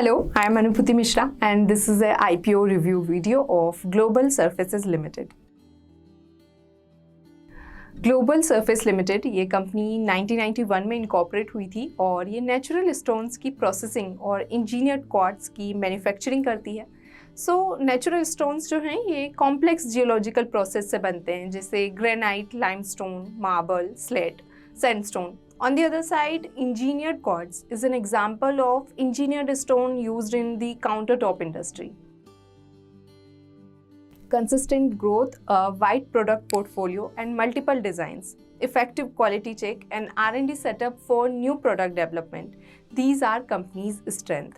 Hello, I am Anubhuti Mishra and this is a IPO review video of Global Surfaces Limited. Global surface limited ये company 1991 में incorporate हुई थी और ये natural stones की processing और इंजीनियर्ड क्वार्ट्ज की मैन्युफैक्चरिंग करती है। नेचुरल स्टोन्स जो हैं ये कॉम्प्लेक्स जियोलॉजिकल प्रोसेस से बनते हैं, जैसे granite, limestone, marble, slate, sandstone. On the other side, engineered quartz is an example of engineered stone used in the countertop industry. Consistent growth, a wide product portfolio and multiple designs, effective quality check and R&D setup for new product development. These are company's strength.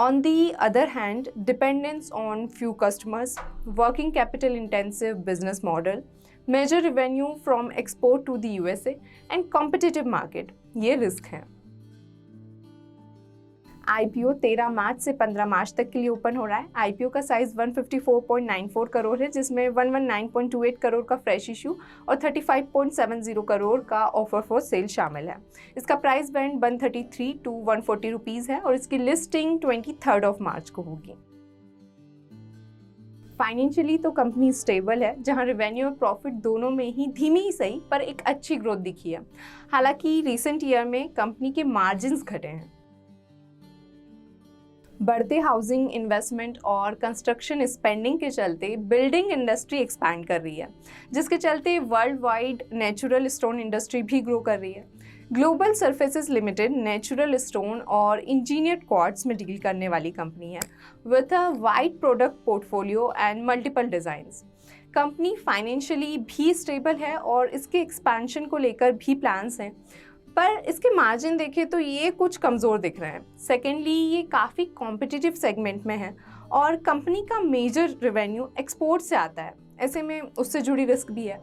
On the other hand, dependence on few customers, working capital intensive business model, major revenue from export to the USA and competitive market, ये risk हैं। IPO 13 मार्च से 15 मार्च तक के लिए open हो रहा है। IPO का साइज 154.94 करोड़ है, जिसमें 119.28 करोड़ का फ्रेश इशू और 35.70 करोड़ का ऑफर फॉर सेल शामिल है। इसका प्राइस बैंड 133 to 140 रुपीज़ है और इसकी लिस्टिंग 23 मार्च को होगी। फाइनेंशियली तो कंपनी स्टेबल है, जहां रेवेन्यू और प्रॉफिट दोनों में ही धीमी ही सही पर एक अच्छी ग्रोथ दिखी है। हालांकि रिसेंट ईयर में कंपनी के मार्जिन्स घटे हैं। बढ़ते हाउसिंग इन्वेस्टमेंट और कंस्ट्रक्शन स्पेंडिंग के चलते बिल्डिंग इंडस्ट्री एक्सपैंड कर रही है, जिसके चलते world wide natural stone industry भी ग्रो कर रही है। Global surfaces limited natural stone और इंजीनियर्ड क्वार्ट्ज में डील करने वाली कंपनी है with a wide product portfolio and multiple designs. Company financially भी स्टेबल है और इसके एक्सपेंशन को लेकर भी प्लान्स हैं, पर इसके मार्जिन देखें तो ये कुछ कमज़ोर दिख रहे हैं। सेकेंडली, ये काफ़ी कॉम्पिटिटिव सेगमेंट में है और कंपनी का मेजर रेवेन्यू एक्सपोर्ट से आता है, ऐसे में उससे जुड़ी रिस्क भी है।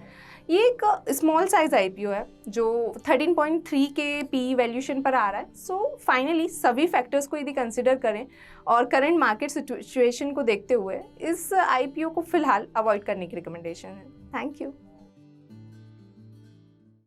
ये एक स्मॉल साइज IPO है जो 13.3 के PE वैल्यूशन पर आ रहा है। फाइनली सभी फैक्टर्स को यदि कंसिडर करें और करंट मार्केट सिचुएशन को देखते हुए इस IPO को फिलहाल अवॉइड करने की रिकमेंडेशन है। Thank you.